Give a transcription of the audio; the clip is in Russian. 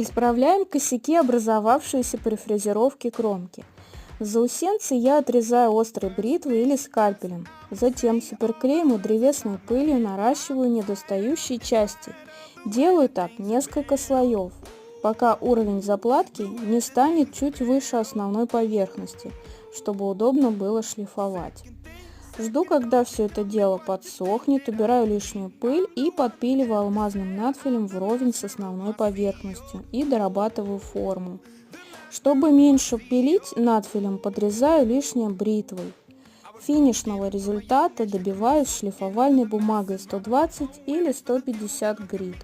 Исправляем косяки, образовавшиеся при фрезеровке кромки. Заусенцы я отрезаю острой бритвой или скальпелем. Затем суперклеем и древесной пылью наращиваю недостающие части. Делаю так несколько слоев, пока уровень заплатки не станет чуть выше основной поверхности, чтобы удобно было шлифовать. Жду, когда все это дело подсохнет, убираю лишнюю пыль и подпиливаю алмазным надфилем вровень с основной поверхностью и дорабатываю форму. Чтобы меньше пилить, надфилем подрезаю лишнее бритвой. Финишного результата добиваюсь шлифовальной бумагой 120 или 150 грит.